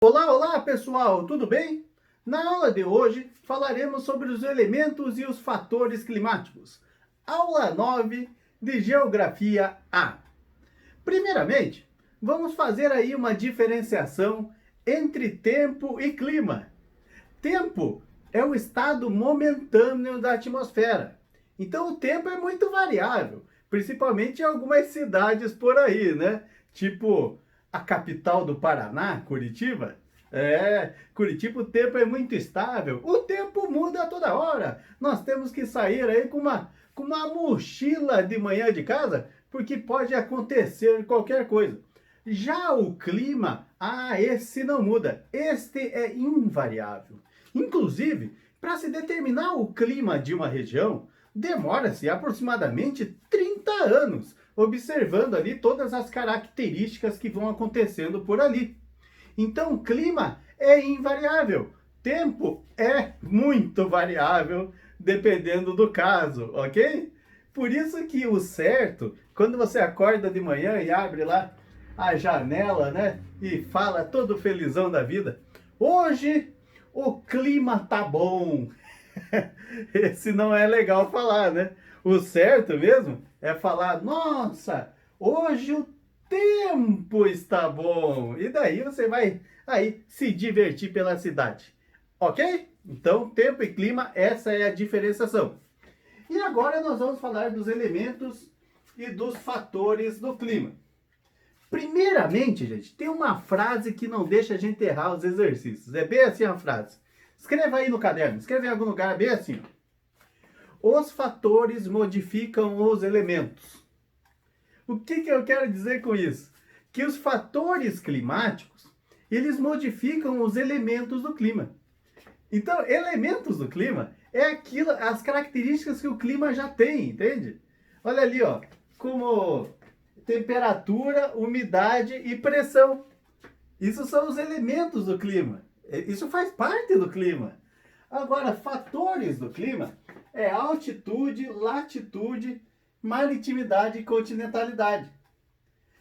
Olá, olá pessoal, tudo bem? Na aula de hoje falaremos sobre os elementos e os fatores climáticos. Aula 9 de Geografia A. Primeiramente, vamos fazer aí uma diferenciação entre tempo e clima. Tempo é o estado momentâneo da atmosfera. Então o tempo é muito variável, principalmente em algumas cidades por aí, né? Tipo a capital do Paraná, Curitiba. Curitiba o tempo é muito estável. O tempo muda a toda hora. Nós temos que sair aí com uma mochila de manhã de casa, porque pode acontecer qualquer coisa. Já o clima, esse não muda. Este é invariável. Inclusive, para se determinar o clima de uma região, demora-se aproximadamente 30 anos, observando ali todas as características que vão acontecendo por ali. Então, o clima é invariável. Tempo é muito variável, dependendo do caso, ok? Por isso que o certo, quando você acorda de manhã e abre lá a janela, né? E fala todo felizão da vida. Hoje o clima tá bom. Esse não é legal falar, né? O certo mesmo é falar, nossa, hoje o tempo está bom. E daí você vai aí se divertir pela cidade. Ok? Então, tempo e clima, essa é a diferenciação. E agora nós vamos falar dos elementos e dos fatores do clima. Primeiramente, gente, tem uma frase que não deixa a gente errar os exercícios. É bem assim a frase. Escreva aí no caderno, escreva em algum lugar bem assim. Os fatores modificam os elementos. O que eu quero dizer com isso? Que os fatores climáticos, eles modificam os elementos do clima. Então, elementos do clima é aquilo, as características que o clima já tem, entende? Olha ali, ó, como temperatura, umidade e pressão. Isso são os elementos do clima. Isso faz parte do clima. Agora, fatores do clima é altitude, latitude, maritimidade e continentalidade.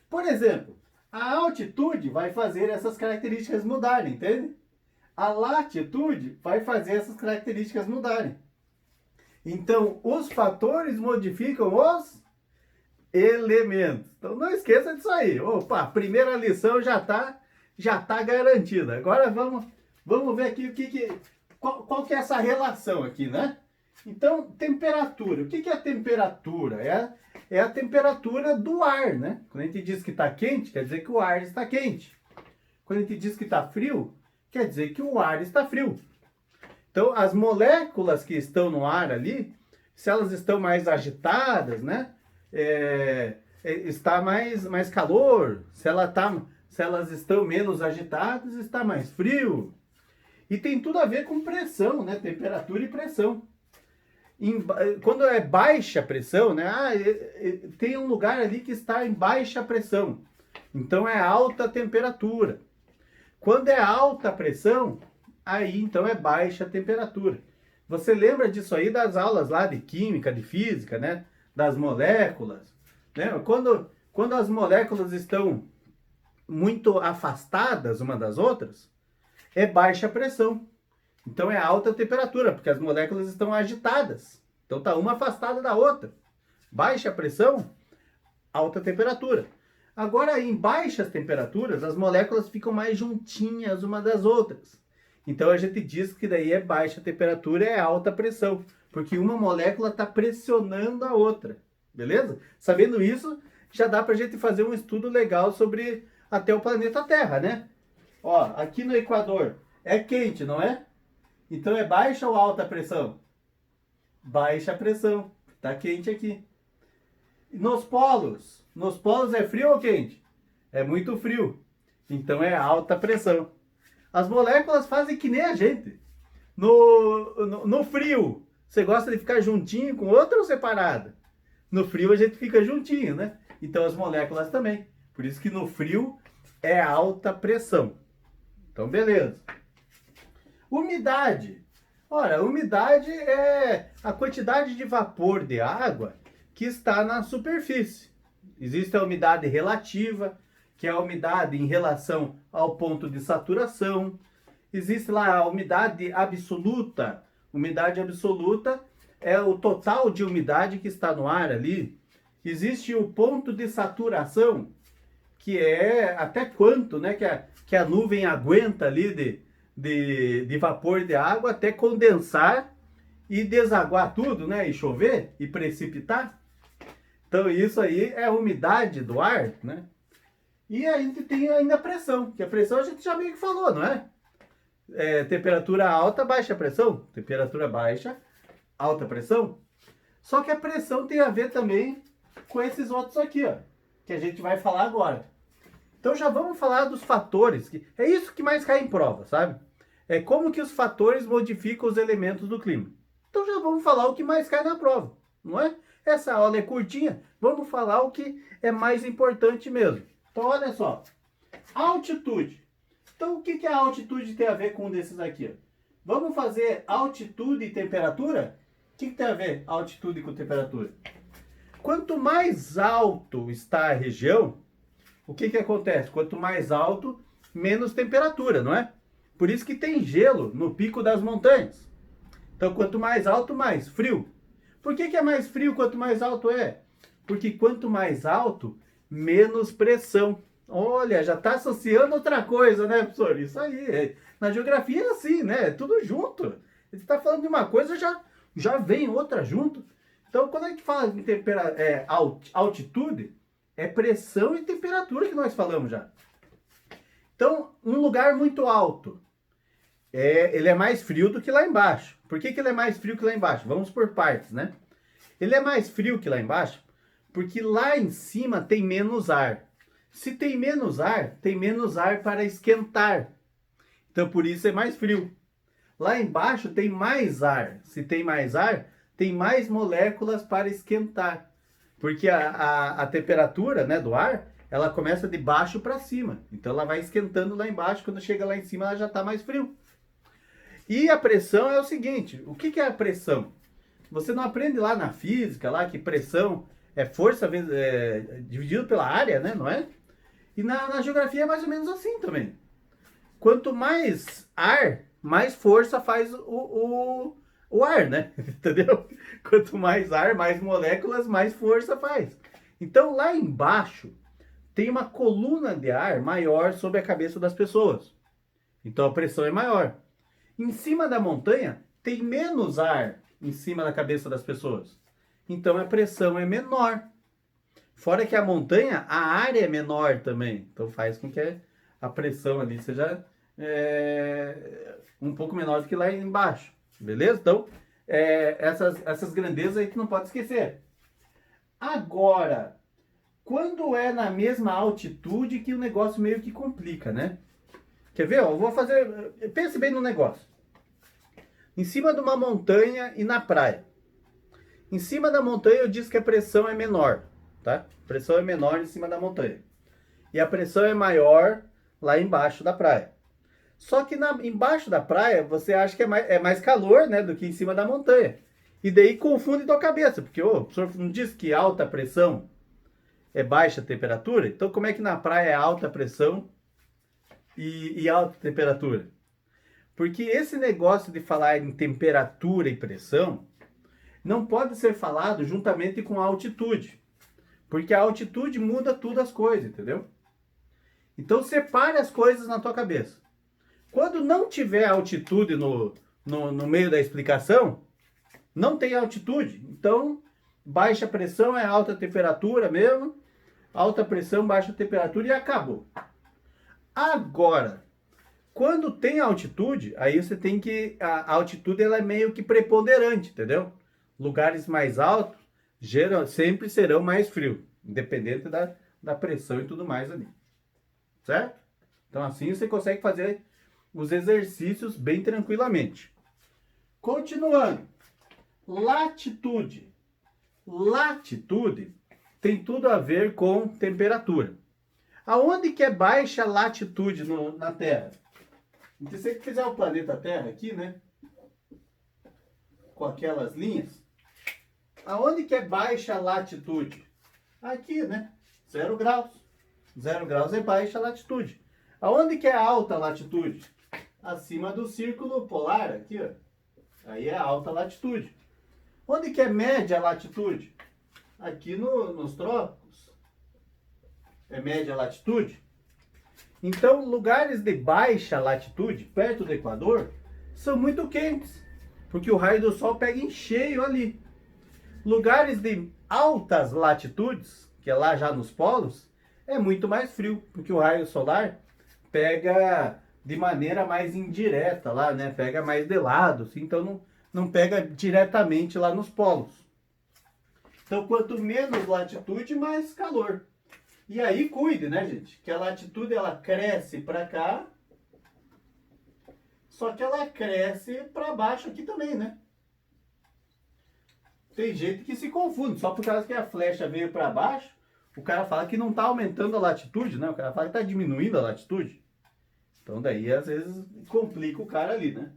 Por exemplo, a altitude vai fazer essas características mudarem, entende? A latitude vai fazer essas características mudarem. Então, os fatores modificam os elementos. Então, não esqueça disso aí. Opa, a primeira lição já tá garantida. Agora vamos ver aqui qual que é essa relação aqui, né? Então, temperatura. O que é a temperatura? É a temperatura do ar, né? Quando a gente diz que está quente, quer dizer que o ar está quente. Quando a gente diz que está frio, quer dizer que o ar está frio. Então, as moléculas que estão no ar ali, se elas estão mais agitadas, né? Está mais calor. Se elas estão menos agitadas, está mais frio. E tem tudo a ver com pressão, né? Temperatura e pressão. Quando é baixa pressão, né? Tem um lugar ali que está em baixa pressão. Então é alta temperatura. Quando é alta pressão, aí então é baixa temperatura. Você lembra disso aí das aulas lá de química, de física, né? Das moléculas. Né? Quando as moléculas estão muito afastadas uma das outras, é baixa pressão. Então é alta temperatura, porque as moléculas estão agitadas. Então está uma afastada da outra. Baixa pressão, alta temperatura. Agora, em baixas temperaturas, as moléculas ficam mais juntinhas uma das outras. Então a gente diz que daí é baixa temperatura, é alta pressão, porque uma molécula está pressionando a outra. Beleza? Sabendo isso, já dá para a gente fazer um estudo legal sobre até o planeta Terra, né? Ó, aqui no Equador é quente, não é? Então é baixa ou alta pressão? Baixa pressão. Tá quente aqui. Nos polos é frio ou quente? É muito frio. Então é alta pressão. As moléculas fazem que nem a gente. No frio, você gosta de ficar juntinho com outra ou separada? No frio a gente fica juntinho, né? Então as moléculas também. Por isso que no frio é alta pressão. Então beleza. Umidade. Ora, umidade é a quantidade de vapor de água que está na superfície. Existe a umidade relativa que é a umidade em relação ao ponto de saturação. Existe lá a umidade absoluta. Umidade absoluta é o total de umidade que está no ar ali. Existe o ponto de saturação, que é até quanto, né, que a nuvem aguenta ali de vapor de água até condensar e desaguar tudo, né, e chover e precipitar. Então isso aí é a umidade do ar, né? E a gente tem ainda a pressão, que a pressão a gente já meio que falou, não é? Temperatura alta, baixa pressão. Temperatura baixa, alta pressão. Só que a pressão tem a ver também com esses outros aqui, ó, que a gente vai falar agora. Então já vamos falar dos fatores, que é isso que mais cai em prova, sabe? É como que os fatores modificam os elementos do clima. Então já vamos falar o que mais cai na prova, não é? Essa aula é curtinha, vamos falar o que é mais importante mesmo. Então olha só, altitude. Então o que a altitude tem a ver com um desses aqui? Ó? Vamos fazer altitude e temperatura? O que tem a ver altitude com temperatura? Quanto mais alto está a região, o que acontece? Quanto mais alto, menos temperatura, não é? Por isso que tem gelo no pico das montanhas. Então, quanto mais alto, mais frio. Por que é mais frio quanto mais alto é? Porque quanto mais alto, menos pressão. Olha, já está associando outra coisa, né, professor? Isso aí. Na geografia é assim, né? É tudo junto. Ele está falando de uma coisa, já vem outra junto. Então, quando a gente fala de altitude, é pressão e temperatura que nós falamos já. Então, um lugar muito alto, ele é mais frio do que lá embaixo. Por que ele é mais frio que lá embaixo? Vamos por partes, né? Ele é mais frio que lá embaixo porque lá em cima tem menos ar. Se tem menos ar para esquentar. Então, por isso é mais frio. Lá embaixo tem mais ar. Se tem mais ar, tem mais moléculas para esquentar. Porque a temperatura, né, do ar, ela começa de baixo para cima. Então ela vai esquentando lá embaixo. Quando chega lá em cima, ela já está mais frio. E a pressão é o seguinte. O que é a pressão? Você não aprende lá na física, lá que pressão é força dividido pela área, né? Não é? E na geografia é mais ou menos assim também. Quanto mais ar, mais força faz o ar, né? Entendeu? Quanto mais ar, mais moléculas, mais força faz. Então lá embaixo tem uma coluna de ar maior sobre a cabeça das pessoas. Então a pressão é maior. Em cima da montanha tem menos ar em cima da cabeça das pessoas. Então a pressão é menor. Fora que a montanha, a área é menor também. Então faz com que a pressão ali seja um pouco menor do que lá embaixo. Beleza? Então, essas grandezas aí que não pode esquecer. Agora, quando é na mesma altitude que o negócio meio que complica, né? Quer ver? Ó, eu vou fazer... Pense bem no negócio. Em cima de uma montanha e na praia. Em cima da montanha eu disse que a pressão é menor, tá? A pressão é menor em cima da montanha. E a pressão é maior lá embaixo da praia. Só que embaixo da praia você acha que é mais calor, né, do que em cima da montanha. E daí confunde tua cabeça, porque o professor não disse que alta pressão é baixa temperatura? Então como é que na praia é alta pressão e alta temperatura? Porque esse negócio de falar em temperatura e pressão não pode ser falado juntamente com a altitude. Porque a altitude muda tudo as coisas, entendeu? Então separe as coisas na tua cabeça. Quando não tiver altitude no meio da explicação, não tem altitude. Então, baixa pressão é alta temperatura mesmo. Alta pressão, baixa temperatura e acabou. Agora, quando tem altitude, aí você tem que... A altitude ela é meio que preponderante, entendeu? Lugares mais altos sempre serão mais frios, independente da pressão e tudo mais ali. Certo? Então assim você consegue fazer os exercícios bem tranquilamente. Continuando. Latitude. Latitude tem tudo a ver com temperatura. Aonde que é baixa latitude na Terra? Se você fizer o planeta Terra aqui, né? Com aquelas linhas. Aonde que é baixa latitude? Aqui, né? 0 graus. 0 graus é baixa latitude. Aonde que é alta latitude? Acima do círculo polar, aqui, ó. Aí é alta latitude. Onde que é média latitude? Aqui nos trópicos. É média latitude. Então, lugares de baixa latitude, perto do Equador, são muito quentes, porque o raio do sol pega em cheio ali. Lugares de altas latitudes, que é lá já nos polos, é muito mais frio, porque o raio solar pega de maneira mais indireta lá, né? Pega mais de lado, assim, então não pega diretamente lá nos polos. Então, quanto menos latitude, mais calor. E aí, cuide, né, gente? Que a latitude, ela cresce para cá, só que ela cresce para baixo aqui também, né? Tem gente que se confunde, só por causa que a flecha veio para baixo, o cara fala que não está aumentando a latitude, né? O cara fala que está diminuindo a latitude. Então daí às vezes complica o cara ali, né?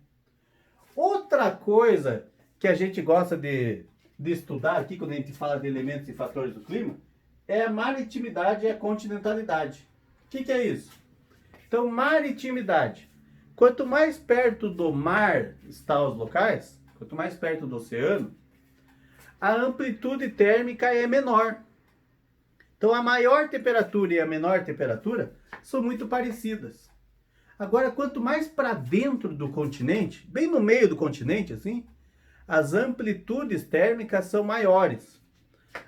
Outra coisa que a gente gosta de estudar aqui, quando a gente fala de elementos e fatores do clima, é a maritimidade e a continentalidade. O que é isso? Então, maritimidade. Quanto mais perto do mar estão os locais, quanto mais perto do oceano, a amplitude térmica é menor. Então, a maior temperatura e a menor temperatura são muito parecidas. Agora, quanto mais para dentro do continente, bem no meio do continente, assim, as amplitudes térmicas são maiores.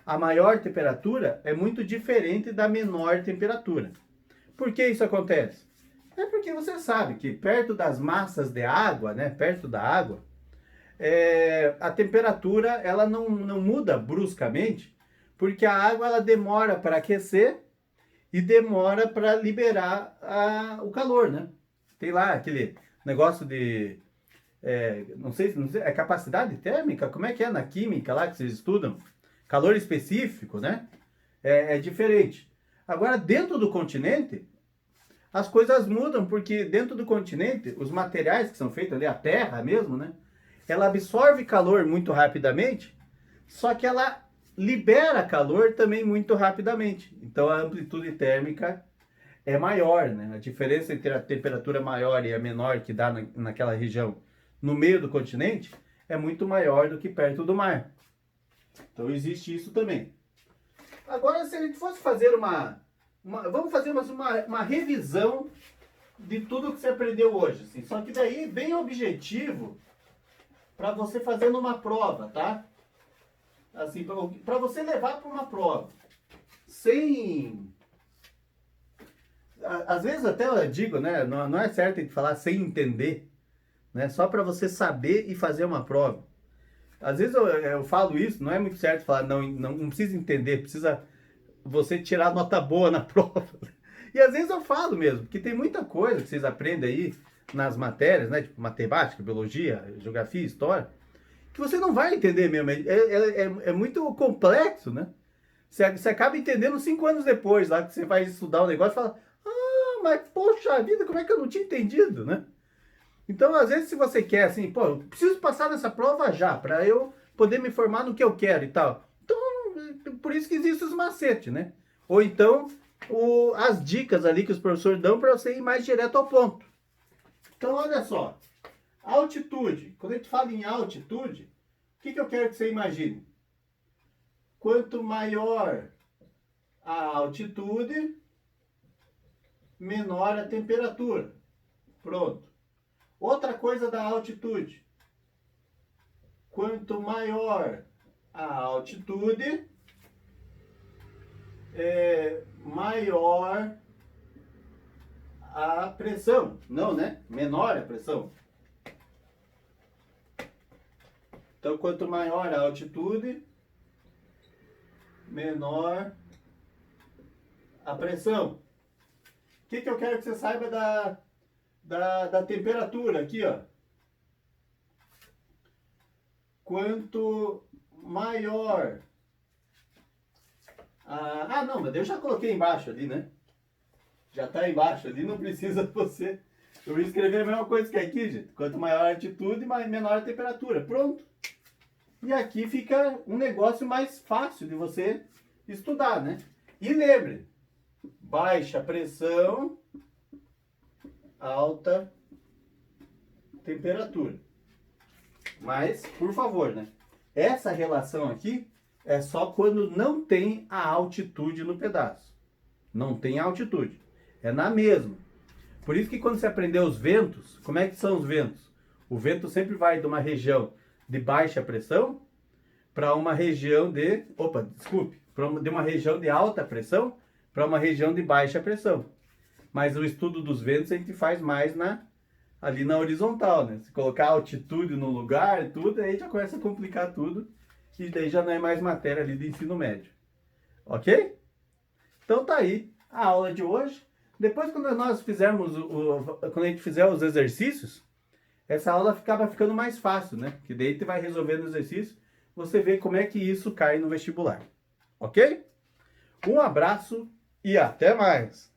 A maior temperatura é muito diferente da menor temperatura. Por que isso acontece? É porque você sabe que perto das massas de água, né, perto da água, a temperatura ela não muda bruscamente, porque a água ela demora para aquecer e demora para liberar o calor, né? Tem lá aquele negócio de, não sei, é capacidade térmica? Como é que é na química lá que vocês estudam? Calor específico, né? É diferente. Agora, dentro do continente, as coisas mudam, porque dentro do continente, os materiais que são feitos ali, a terra mesmo, né? Ela absorve calor muito rapidamente, só que ela libera calor também muito rapidamente. Então, a amplitude térmica é maior, né? A diferença entre a temperatura maior e a menor que dá naquela região no meio do continente é muito maior do que perto do mar. Então existe isso também. Agora, se a gente fosse fazer vamos fazer uma revisão de tudo que você aprendeu hoje, assim. Só que daí bem objetivo para você fazer numa prova, tá? Assim, para você levar para uma prova. Sem... Às vezes até eu digo, né? Não é certo a gente falar sem entender, né? Só para você saber e fazer uma prova. Às vezes eu falo isso, não é muito certo falar, não precisa entender, precisa você tirar nota boa na prova. E às vezes eu falo mesmo, porque tem muita coisa que vocês aprendem aí nas matérias, né? Tipo matemática, biologia, geografia, história, que você não vai entender mesmo. É muito complexo, né? Você acaba entendendo 5 anos depois, lá que você vai estudar o negócio e fala, mas poxa vida, como é que eu não tinha entendido, né? Então, às vezes, se você quer assim, pô, eu preciso passar nessa prova já, para eu poder me formar no que eu quero e tal. Então, por isso que existem os macetes, né? Ou então, as dicas ali que os professores dão para você ir mais direto ao ponto. Então, olha só. Altitude. Quando a gente fala em altitude, o que eu quero que você imagine? Quanto maior a altitude, menor a temperatura. Pronto. Outra coisa da altitude. Quanto maior a altitude, maior a pressão. Não, né? Menor a pressão. Então, quanto maior a altitude, menor a pressão. O que eu quero que você saiba da temperatura aqui, ó. Quanto maior não, mas eu já coloquei embaixo ali, né? Já tá embaixo ali, não precisa você... Eu vou escrever a mesma coisa que aqui, gente. Quanto maior a altitude, menor a temperatura. Pronto. E aqui fica um negócio mais fácil de você estudar, né? E lembre, baixa pressão, alta temperatura. Mas, por favor, né? Essa relação aqui é só quando não tem a altitude no pedaço. Não tem altitude. É na mesma. Por isso que quando você aprender os ventos, como é que são os ventos? O vento sempre vai de uma região de baixa pressão para uma região de... Opa, desculpe. De uma região de alta pressão para uma região de baixa pressão. Mas o estudo dos ventos a gente faz mais ali na horizontal, né? Se colocar altitude no lugar e tudo, aí já começa a complicar tudo. E daí já não é mais matéria ali de ensino médio. Ok? Então tá aí a aula de hoje. Depois quando nós fizermos, quando a gente fizer os exercícios, essa aula acaba ficando mais fácil, né? Que daí você vai resolvendo o exercício, você vê como é que isso cai no vestibular. Ok? Um abraço e até mais!